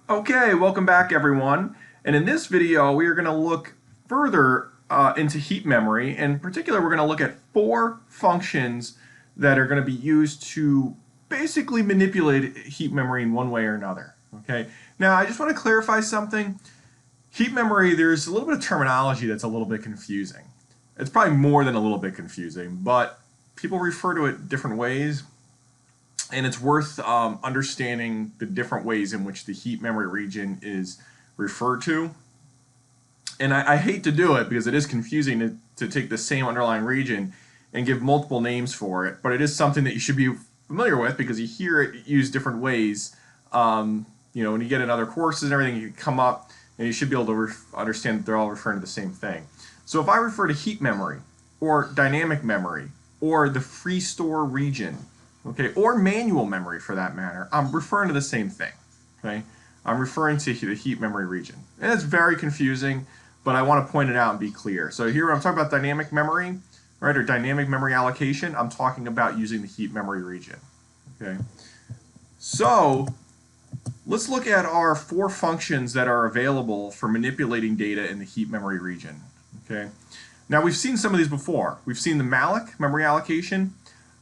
Okay, welcome back everyone. And in this video, we are going to look further into heap memory. In particular, we're going to look at four functions that are going to be used to basically manipulate heap memory in one way or another. Okay. Now, I just want to clarify something. Heap memory, there's a little bit of terminology that's a little bit confusing. It's probably more than a little bit confusing, but people refer to it different ways. And it's worth understanding the different ways in which the heap memory region is referred to. And I hate to do it because it is confusing to take the same underlying region and give multiple names for it, but it is something that you should be familiar with because you hear it used different ways. When you get in other courses and everything, you come up and you should be able to understand that they're all referring to the same thing. So if I refer to heap memory or dynamic memory or the free store region, okay, or manual memory for that matter, I'm referring to the same thing, okay? I'm referring to the heap memory region. And it's very confusing, but I want to point it out and be clear. So here when I'm talking about dynamic memory, right, or dynamic memory allocation, I'm talking about using the heap memory region, okay? So let's look at our four functions that are available for manipulating data in the heap memory region, okay? Now we've seen some of these before. We've seen the Malloc memory allocation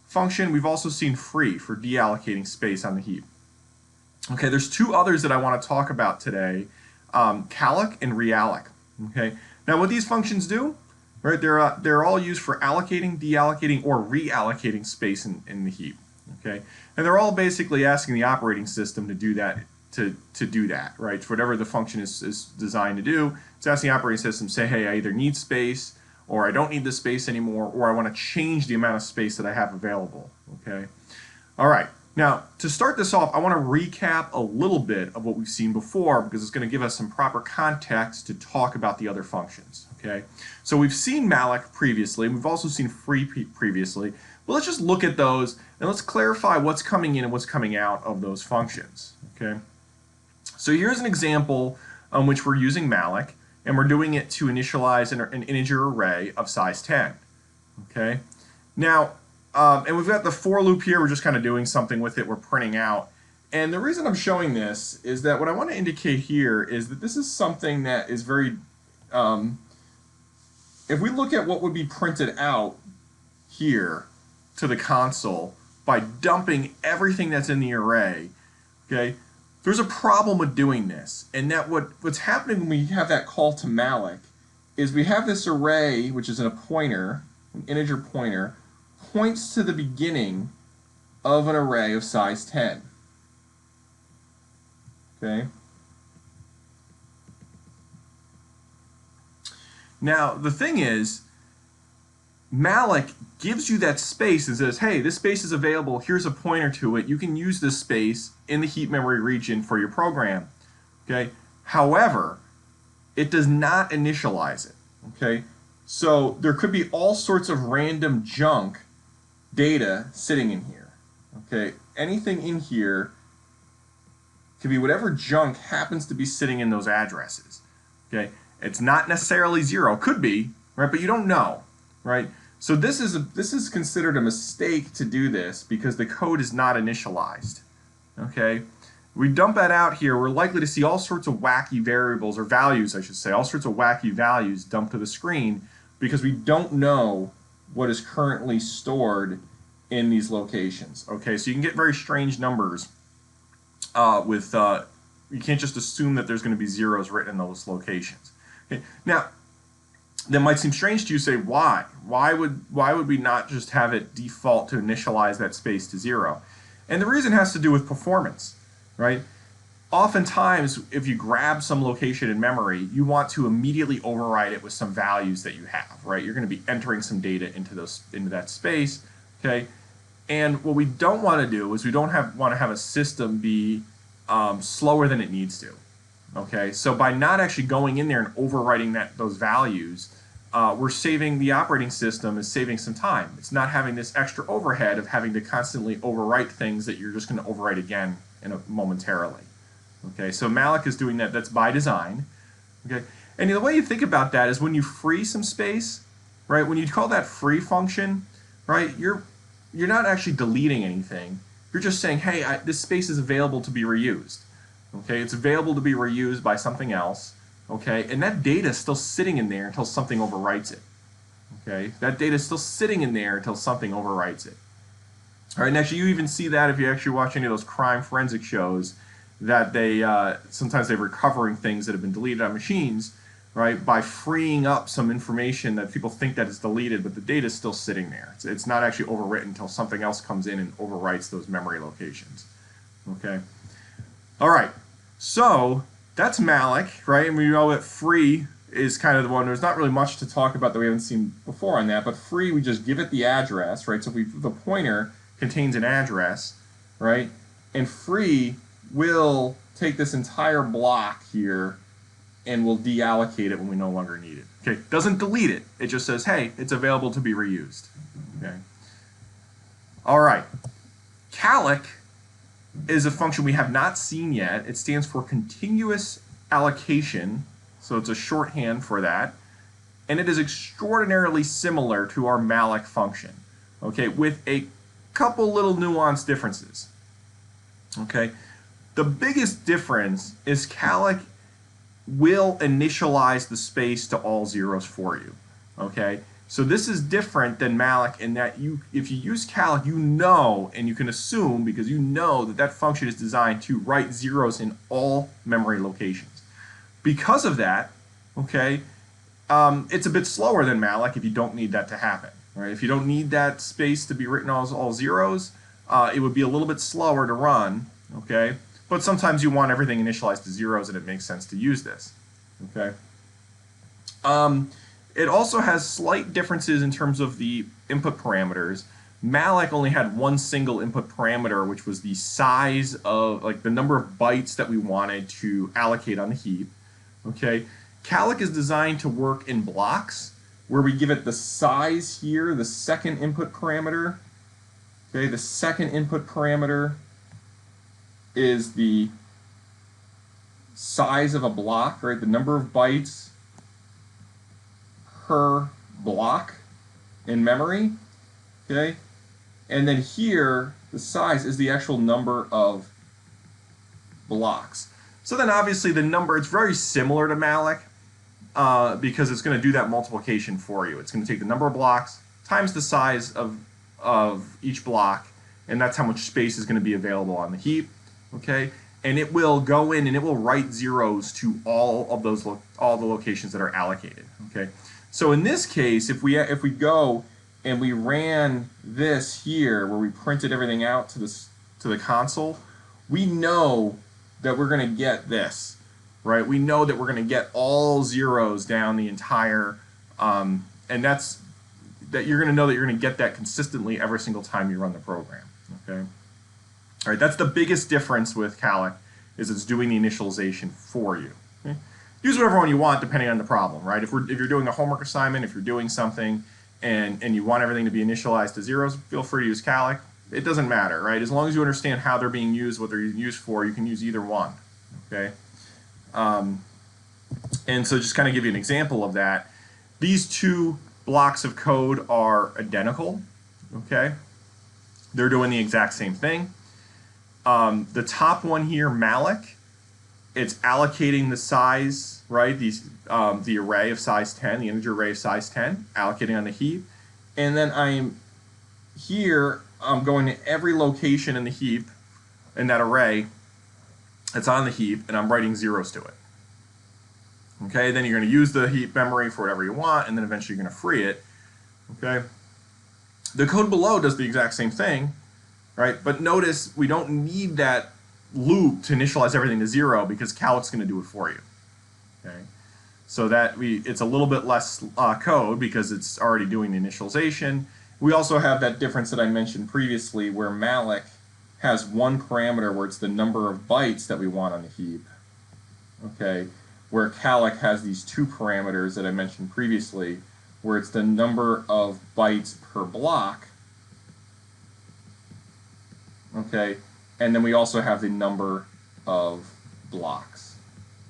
function. We've also seen free for deallocating space on the heap. Okay, there's two others that I want to talk about today, Calloc and realloc. Okay, now what these functions do, right? They're all used for allocating, deallocating, or reallocating space in the heap. Okay, and they're all basically asking the operating system to do that. To do that, right? So whatever the function is designed to do, it's asking the operating system to say, hey, I either need space, or I don't need this space anymore, or I want to change the amount of space that I have available, okay? All right, now to start this off, I want to recap a little bit of what we've seen before because it's going to give us some proper context to talk about the other functions, okay? So we've seen Malloc previously, and we've also seen free previously, but let's just look at those and let's clarify what's coming in and what's coming out of those functions, okay? So here's an example on which we're using Malloc, and we're doing it to initialize an integer array of size 10. Okay. Now, and we've got the for loop here. We're just kind of doing something with it. We're printing out. And the reason I'm showing this is that what I want to indicate here is that this is something that is very, if we look at what would be printed out here to the console by dumping everything that's in the array, okay, there's a problem with doing this, and that what's happening when we have that call to Malloc is we have this array, which is in a pointer, an integer pointer, points to the beginning of an array of size 10. Okay? Now, the thing is, Malloc gives you that space and says, hey, this space is available, here's a pointer to it, you can use this space in the heap memory region for your program. Okay? However, it does not initialize it. Okay? So there could be all sorts of random junk data sitting in here. Okay? Anything in here could be whatever junk happens to be sitting in those addresses. Okay? It's not necessarily zero, could be, right? But you don't know, right? So this is considered a mistake to do this because the code is not initialized. Okay, we dump that out here, we're likely to see all sorts of wacky variables, or values I should say, all sorts of wacky values dumped to the screen because we don't know what is currently stored in these locations. Okay, so you can get very strange numbers you can't just assume that there's going to be zeros written in those locations. Okay, now that might seem strange to you. Say, why? Why would we not just have it default to initialize that space to 0? And the reason has to do with performance, right? Oftentimes, if you grab some location in memory, you want to immediately override it with some values that you have, right? You're going to be entering some data into that space, okay? And what we don't want to do is we don't want to have a system be slower than it needs to. Okay, so by not actually going in there and overwriting those values, we're saving, the operating system is saving some time. It's not having this extra overhead of having to constantly overwrite things that you're just going to overwrite again momentarily. Okay, so Malloc is doing that. That's by design. Okay, and the way you think about that is when you free some space, right? When you call that free function, right? You're not actually deleting anything. You're just saying, hey, this space is available to be reused. Okay, it's available to be reused by something else. Okay, and that data is still sitting in there until something overwrites it. Okay, that data is still sitting in there until something overwrites it. All right, and actually you even see that if you actually watch any of those crime forensic shows, that they sometimes they're recovering things that have been deleted on machines, right, by freeing up some information that people think that is deleted, but the data is still sitting there. It's not actually overwritten until something else comes in and overwrites those memory locations. Okay. All right. So that's Malloc, right? And we know that free is kind of the one. There's not really much to talk about that we haven't seen before on that, but free, we just give it the address, right? So the pointer contains an address, right? And free will take this entire block here and we'll deallocate it when we no longer need it. Okay, doesn't delete it. It just says, hey, it's available to be reused. Okay. All right. Calloc is a function we have not seen yet. It stands for continuous allocation, so it's a shorthand for that. And it is extraordinarily similar to our Malloc function, okay, with a couple little nuanced differences. Okay, the biggest difference is Calloc will initialize the space to all zeros for you. Okay, so this is different than Malloc in that if you use Calloc, you know, and you can assume because you know that that function is designed to write zeros in all memory locations. Because of that, okay, it's a bit slower than Malloc if you don't need that to happen. Right? If you don't need that space to be written as all zeros, it would be a little bit slower to run. Okay, but sometimes you want everything initialized to zeros, and it makes sense to use this. Okay. It also has slight differences in terms of the input parameters. Malloc only had one single input parameter, which was the size of, like, the number of bytes that we wanted to allocate on the heap. Okay. Calloc is designed to work in blocks, where we give it the size here, the second input parameter. Okay, the second input parameter is the size of a block, right? The number of bytes per block in memory. Okay, and then here the size is the actual number of blocks. So then obviously the number, it's very similar to Malloc because it's going to do that multiplication for you. It's going to take the number of blocks times the size of each block, and that's how much space is going to be available on the heap. Okay, and it will go in and it will write zeros to all of those all the locations that are allocated. Okay, so in this case, if we go and we ran this here where we printed everything out to the console, we know that we're going to get this, right? We know that we're going to get all zeros down the entire, and that you're going to know that you're going to get that consistently every single time you run the program. Okay. All right, that's the biggest difference with Calloc, is it's doing the initialization for you. Okay? Use whatever one you want depending on the problem, right? If you're doing a homework assignment, if you're doing something and you want everything to be initialized to zeros, feel free to use Calloc. It doesn't matter, right? As long as you understand how they're being used, what they're used for, you can use either one. Okay. And so just kind of give you an example of that. These two blocks of code are identical. Okay. They're doing the exact same thing. The top one here, Malloc, it's allocating the size, right? The array of size 10, the integer array of size 10, allocating on the heap. And then I'm going to every location in the heap, in that array that's on the heap, and I'm writing zeros to it. Okay, then you're going to use the heap memory for whatever you want, and then eventually you're going to free it. Okay. The code below does the exact same thing, right? But notice we don't need that loop to initialize everything to zero because Calloc's going to do it for you. Okay, so that it's a little bit less code because it's already doing the initialization. We also have that difference that I mentioned previously, where Malloc has one parameter where it's the number of bytes that we want on the heap. Okay, where Calloc has these two parameters that I mentioned previously, where it's the number of bytes per block, okay, and then we also have the number of blocks,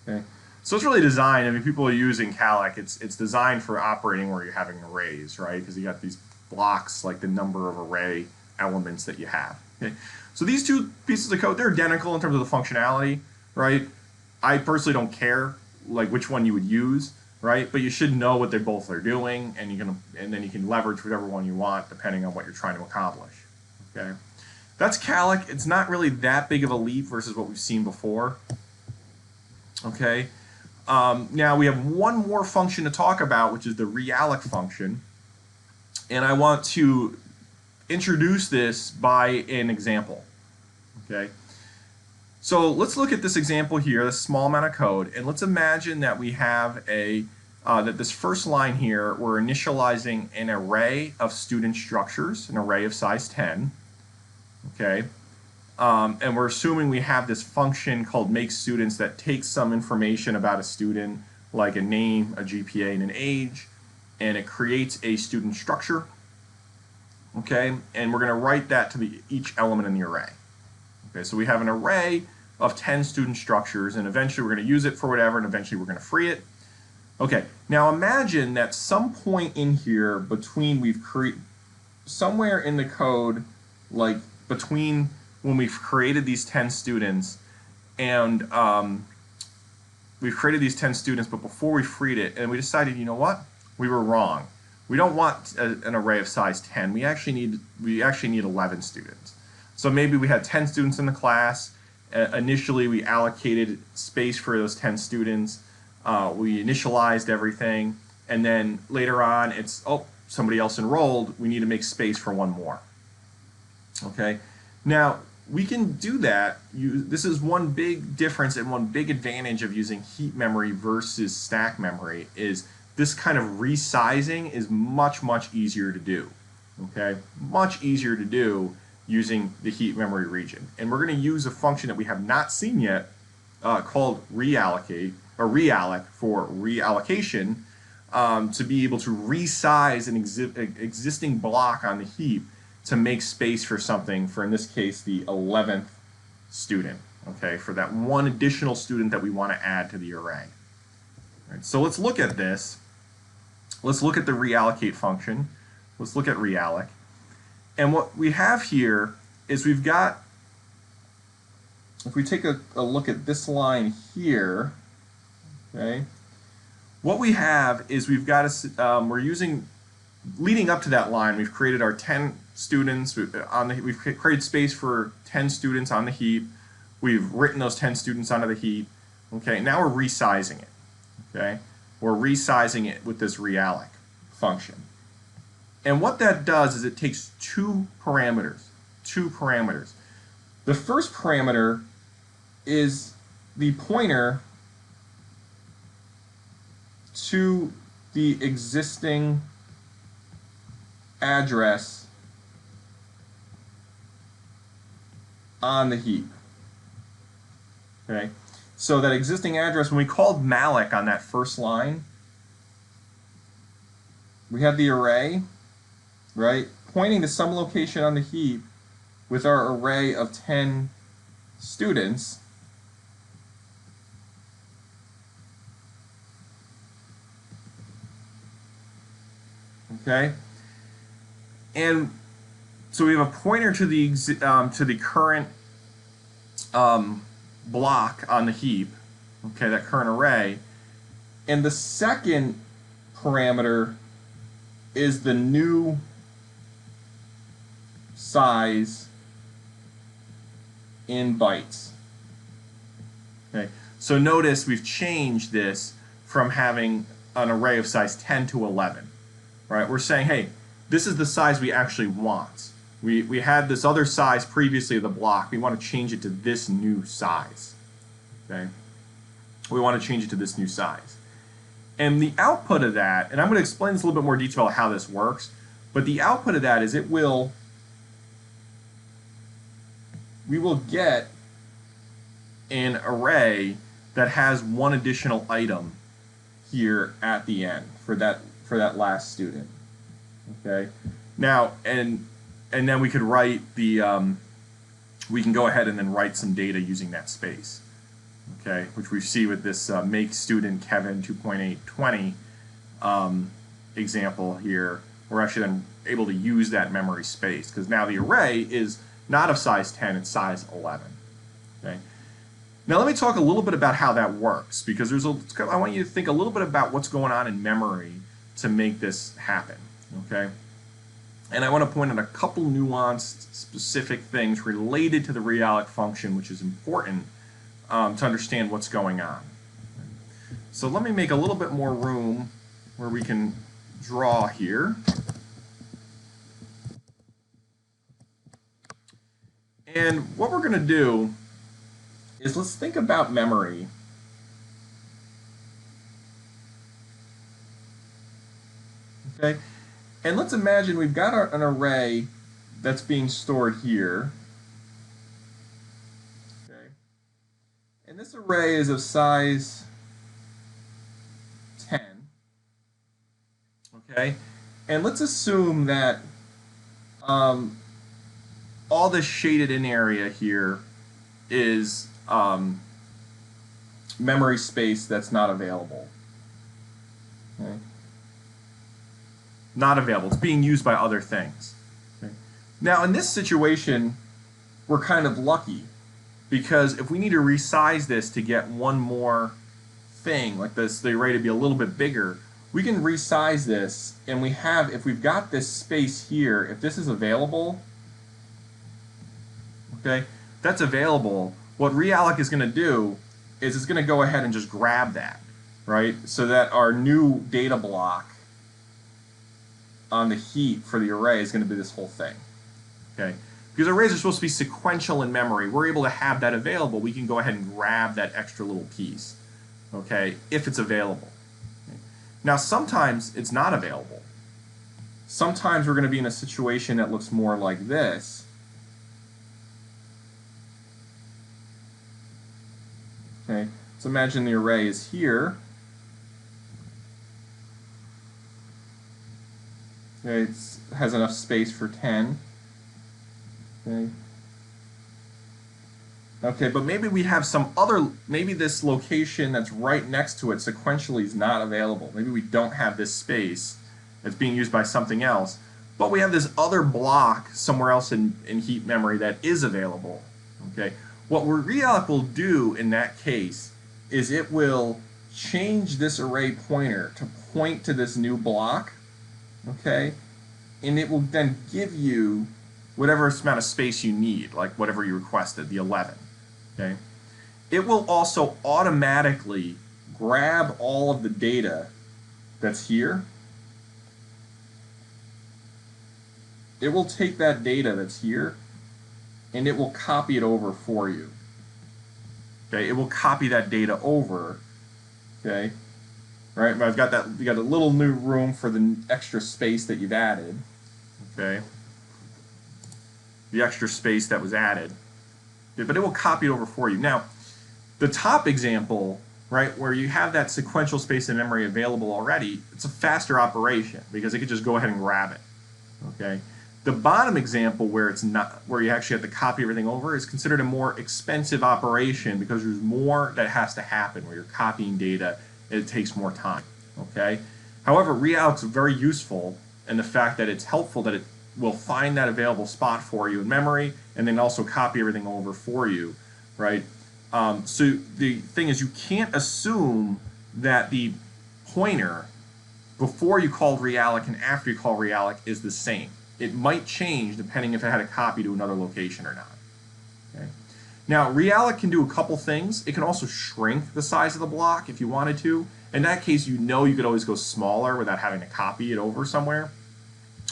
okay. So it's really designed, I mean, people are using Calloc, it's designed for operating where you're having arrays, right, because you got these blocks, like the number of array elements that you have, okay. So these two pieces of code, they're identical in terms of the functionality, right? I personally don't care like which one you would use, right? But you should know what they both are doing, and then you can leverage whatever one you want depending on what you're trying to accomplish. Okay, that's Calloc. It's not really that big of a leap versus what we've seen before. Okay, now we have one more function to talk about, which is the realloc function, and I want to introduce this by an example. Okay. So let's look at this example here, this small amount of code, and let's imagine that we have that this first line here, we're initializing an array of student structures, an array of size 10, okay? And we're assuming we have this function called makeStudents that takes some information about a student, like a name, a GPA, and an age, and it creates a student structure, okay? And we're going to write that to each element in the array. Okay, so we have an array of 10 student structures, and eventually we're going to use it for whatever, and eventually we're going to free it. Okay, now imagine that some point in here between somewhere in the code, like between when we've created these 10 students and we've created these 10 students, but before we freed it, and we decided, you know what, we were wrong. We don't want an array of size 10. We actually need 11 students. So maybe we had 10 students in the class. Initially, we allocated space for those 10 students. We initialized everything. And then later on, it's, oh, somebody else enrolled. We need to make space for one more. Okay. Now, we can do that. This is one big difference and one big advantage of using heap memory versus stack memory is this kind of resizing is much, much easier to do. Okay. Much easier to do using the heap memory region. And we're going to use a function that we have not seen yet called reallocate, or realloc for reallocation, to be able to resize an existing block on the heap to make space for something, for in this case the 11th student, okay, for that one additional student that we want to add to the array. All right, so let's look at this. Let's look at the reallocate function. Let's look at realloc. And what we have here is we've got, if we take a look at this line here, okay, what we have is we've got leading up to that line, we've created our 10 students, we've created space for 10 students on the heap, we've written those 10 students onto the heap, okay, now we're resizing it, okay, we're resizing it with this realloc function. And what that does is it takes two parameters. The first parameter is the pointer to the existing address on the heap. Okay, so that existing address, when we called Malloc on that first line, we had the array, right, pointing to some location on the heap with our array of 10 students. Okay, and so we have a pointer to the current block on the heap, okay, that current array, and the second parameter is the new size in bytes. Okay, so notice we've changed this from having an array of size 10 to 11. Right? We're saying, hey, this is the size we actually want. We had this other size previously of the block. We want to change it to this new size. Okay? We want to change it to this new size. And the output of that, and I'm going to explain this a little bit more detail how this works, but the output of that is we will get an array that has one additional item here at the end for that last student. Okay, now and then we could write we can go ahead and then write some data using that space. Okay, which we see with this make student Kevin 2.820 example here. We're actually then able to use that memory space because now the array is not of size 10, it's size 11. Okay, Now let me talk a little bit about how that works, because I want you to think a little bit about what's going on in memory to make this happen, okay? And I want to point out a couple nuanced, specific things related to the realloc function, which is important to understand what's going on. So let me make a little bit more room where we can draw here. And what we're going to do is let's think about memory. Okay, and let's imagine we've got an array that's being stored here. Okay, and this array is of size 10. Okay, and let's assume that all this shaded in area here is memory space that's not available. Okay. Not available. It's being used by other things. Okay. Now, in this situation, we're kind of lucky, because if we need to resize this to get one more thing, like this, the array to be a little bit bigger, we can resize this, and we have, if we've got this space here, if this is available, okay, that's available, what realloc is going to do is it's going to go ahead and just grab that, right? So that our new data block on the heap for the array is going to be this whole thing, okay? Because arrays are supposed to be sequential in memory. We're able to have that available. We can go ahead and grab that extra little piece, okay, if it's available. Okay. Now, sometimes it's not available. Sometimes we're going to be in a situation that looks more like this. Okay, so imagine the array is here. Okay, it has enough space for 10. Okay. Okay, but maybe we have some other, maybe this location that's right next to it sequentially is not available. Maybe we don't have this space that's being used by something else, but we have this other block somewhere else in heap memory that is available. Okay, what realloc will do in that case is it will change this array pointer to point to this new block, okay, and it will then give you whatever amount of space you need, like whatever you requested, the 11, okay. It will also automatically grab all of the data that's here. It will take that data that's here and it will copy it over for you. Okay, it will copy that data over. Okay, right? But I've got that. You got a little new room for the extra space that you've added. Okay, the extra space that was added, but it will copy it over for you. Now, the top example, right, where you have that sequential space in memory available already, it's a faster operation because it could just go ahead and grab it. Okay. The bottom example, where it's not, where you actually have to copy everything over, is considered a more expensive operation because there's more that has to happen where you're copying data and it takes more time. Okay. However, realloc is very useful in the fact that it's helpful that it will find that available spot for you in memory and then also copy everything over for you, right? So the thing is, you can't assume that the pointer before you call realloc and after you call realloc is the same. It might change depending if it had a copy to another location or not. Okay. Now, realloc can do a couple things. It can also shrink the size of the block if you wanted to. In that case, you know you could always go smaller without having to copy it over somewhere.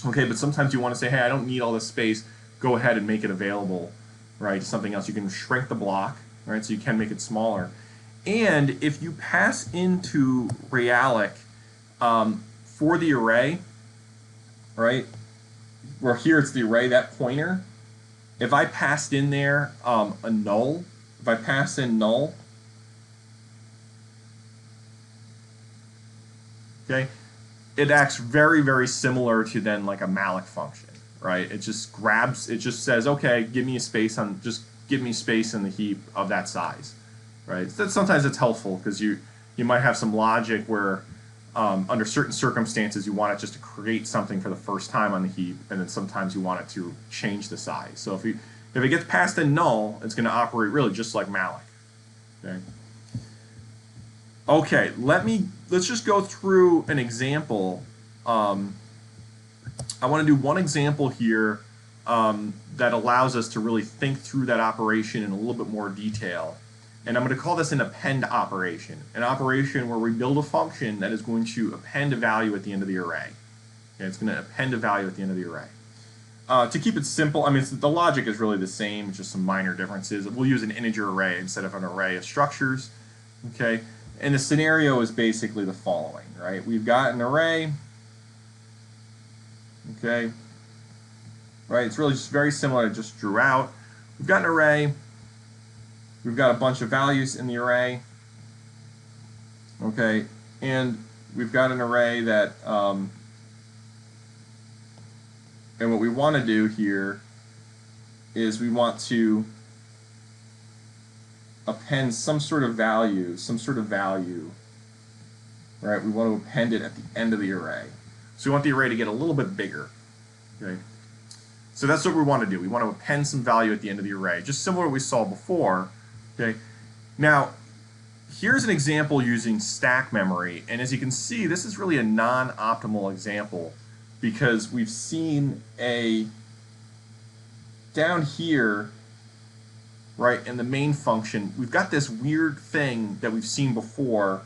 Okay, but sometimes you want to say, hey, I don't need all this space. Go ahead and make it available, right, to something else. You can shrink the block, right, so you can make it smaller. And if you pass into realloc for the array, right, where here it's the array, that pointer, if I passed in there a null, if I pass in null, okay, it acts very, very similar to then like a malloc function, right? It just grabs, it just says, okay, give me a space on, just give me space in the heap of that size, right? So sometimes it's helpful because you might have some logic where under certain circumstances you want it just to create something for the first time on the heap, and then sometimes you want it to change the size. So if it gets past a null, it's going to operate really just like malloc. Okay. Okay, let's just go through an example. I want to do one example here that allows us to really think through that operation in a little bit more detail. And I'm going to call this an append operation, an operation where we build a function that is going to append a value at the end of the array. Okay, it's going to append a value at the end of the array. To keep it simple, I mean, the logic is really the same, just some minor differences. We'll use an integer array instead of an array of structures. Okay, and the scenario is basically the following, right? We've got an array. Okay, right? It's really just very similar. I just drew out. We've got an array. We've got a bunch of values in the array. Okay, and we've got an array that, and what we want to do here is we want to append some sort of value, right? We want to append it at the end of the array. So we want the array to get a little bit bigger, okay? So that's what we want to do. We want to append some value at the end of the array, just similar to what we saw before, okay? Now, here's an example using stack memory, and as you can see, this is really a non-optimal example because we've seen down here, right, in the main function, we've got this weird thing that we've seen before.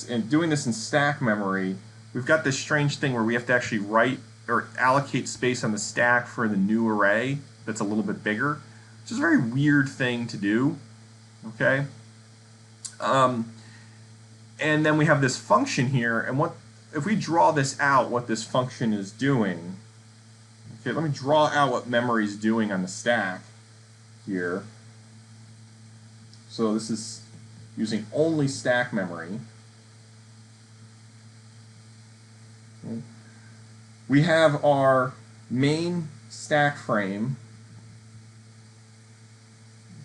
And doing this in stack memory, we've got this strange thing where we have to actually write or allocate space on the stack for the new array that's a little bit bigger, which is a very weird thing to do, okay? And then we have this function here, and if we draw this out, what this function is doing, okay, let me draw out what memory is doing on the stack here. So this is using only stack memory. Okay. We have our main stack frame,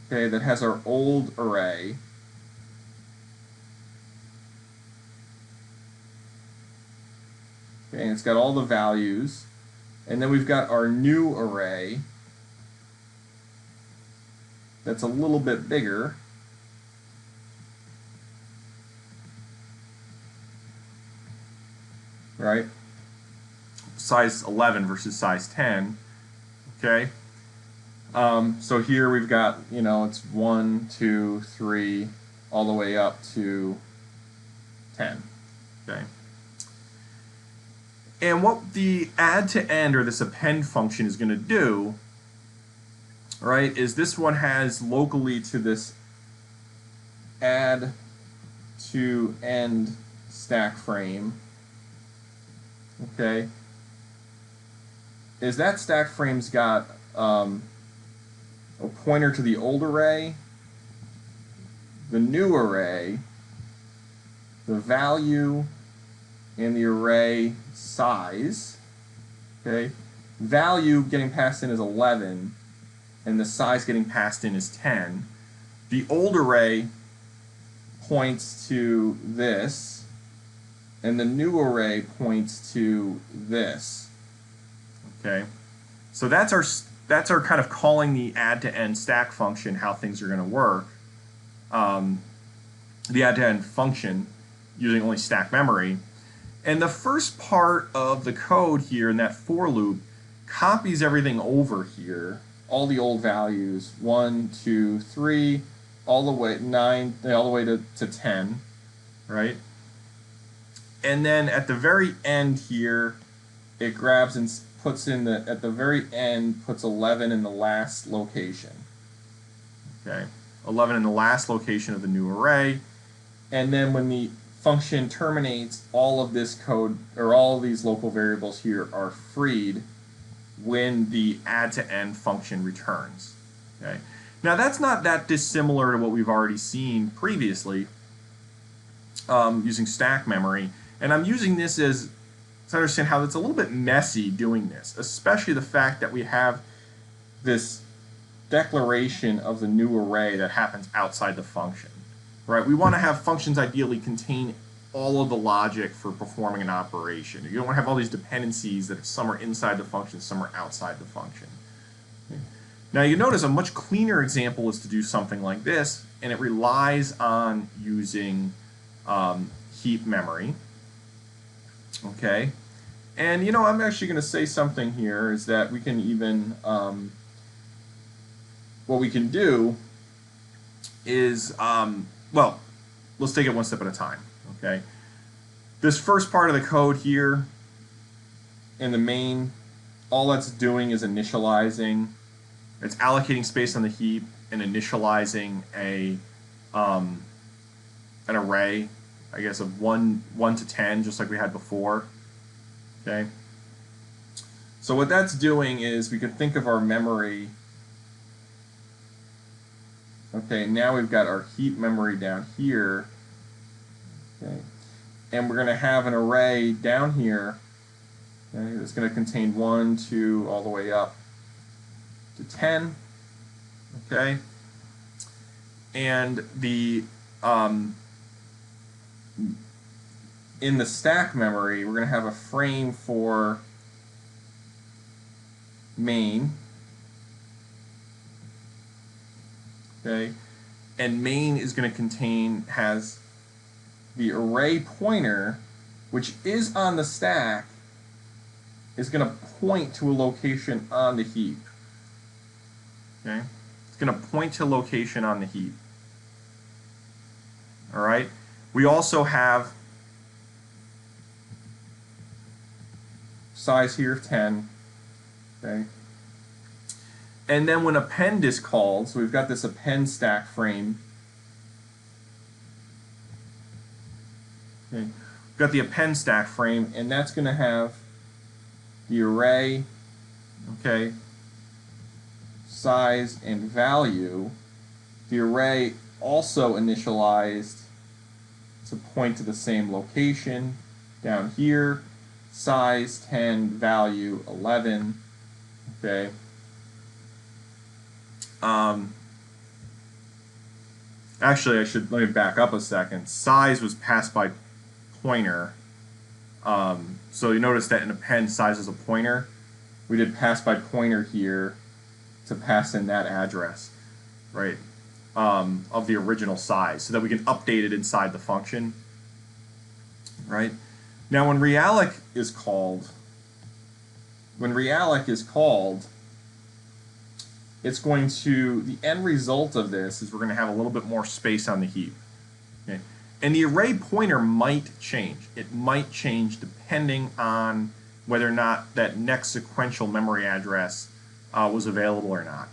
okay, that has our old array. Okay, and it's got all the values. And then we've got our new array that's a little bit bigger. Right? Size 11 versus size 10. Okay? So here we've got, it's 1, 2, 3, all the way up to 10. Okay? And what the add to end, or this append function, is going to do, right, is this one has locally to this add to end stack frame, okay, is that stack frame's got a pointer to the old array, the new array, the value, and the array size, okay? Value getting passed in is 11, and the size getting passed in is 10. The old array points to this, and the new array points to this, okay? So that's our kind of calling the add to end stack function, how things are going to work. The add to end function using only stack memory. And the first part of the code here in that for loop copies everything over here, all the old values, 1, 2, 3, all the way 9, all the way to 10, right? And then at the very end here, it grabs and puts in at the very end, puts 11 in the last location. Okay, 11 in the last location of the new array. And then when the function terminates, all of this code, or all of these local variables here, are freed when the add to end function returns. Okay. Now that's not that dissimilar to what we've already seen previously using stack memory, and I'm using this to understand how it's a little bit messy doing this, especially the fact that we have this declaration of the new array that happens outside the function. Right? We want to have functions ideally contain all of the logic for performing an operation. You don't want to have all these dependencies that some are inside the function, some are outside the function. Okay. Now you notice a much cleaner example is to do something like this, and it relies on using heap memory. Okay, and I'm actually going to say something here is that we can even what we can do is well, let's take it one step at a time. Okay, this first part of the code here in the main, all that's doing is initializing. It's allocating space on the heap and initializing an array, I guess, of 1 to 10, just like we had before. Okay. So what that's doing is we could think of our memory. Okay, now we've got our heap memory down here. Okay, and we're going to have an array down here. Okay, that's going to contain 1, 2, all the way up to 10. Okay, and the in the stack memory, we're going to have a frame for main. Okay, and main is going to has the array pointer, which is on the stack, is going to point to a location on the heap. Okay, it's going to point to a location on the heap. All right, we also have size here of 10. Okay. And then when append is called, so we've got this append stack frame. Okay. We've got the append stack frame, and that's going to have the array, okay, size and value. The array also initialized to point to the same location down here. Size 10, value 11. Okay. Actually, let me back up a second. Size was passed by pointer. So you notice that in append, size is a pointer. We did pass by pointer here to pass in that address, right, of the original size, so that we can update it inside the function, right? Now, when realloc is called, it's going to, the end result of this is we're going to have a little bit more space on the heap. Okay? And the array pointer might change. It might change depending on whether or not that next sequential memory address was available or not.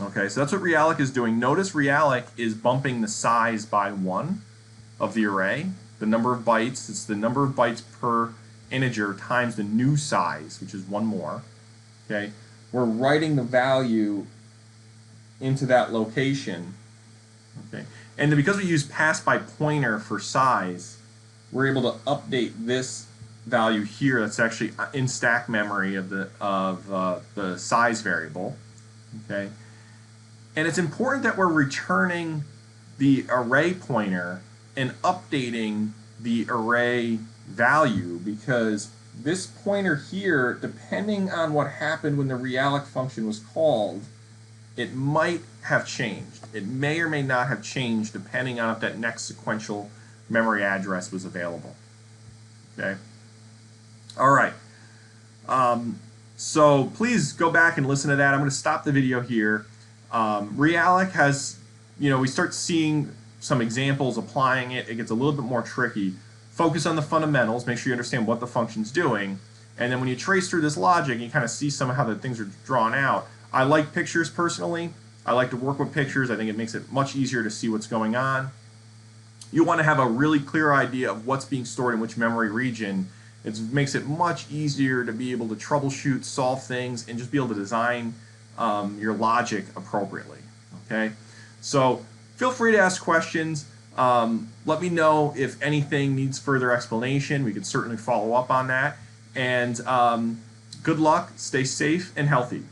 Okay, so that's what realloc is doing. Notice realloc is bumping the size by 1 of the array. The number of bytes, it's the number of bytes per integer times the new size, which is 1 more. Okay, we're writing the value into that location. Okay, and then because we use pass by pointer for size, we're able to update this value here. That's actually in stack memory of the size variable. Okay, and it's important that we're returning the array pointer and updating the array value, because this pointer here, depending on what happened when the realloc function was called, it might have changed. It may or may not have changed depending on if that next sequential memory address was available. Okay. All right. So please go back and listen to that. I'm going to stop the video here. Realloc has, we start seeing some examples applying it. It gets a little bit more tricky. Focus on the fundamentals, make sure you understand what the function's doing, and then when you trace through this logic, you kind of see some of how the things are drawn out. I like pictures personally. I like to work with pictures. I think it makes it much easier to see what's going on. You want to have a really clear idea of what's being stored in which memory region. It makes it much easier to be able to troubleshoot, solve things, and just be able to design your logic appropriately. Okay, so feel free to ask questions. Let me know if anything needs further explanation. We can certainly follow up on that. And good luck, stay safe and healthy.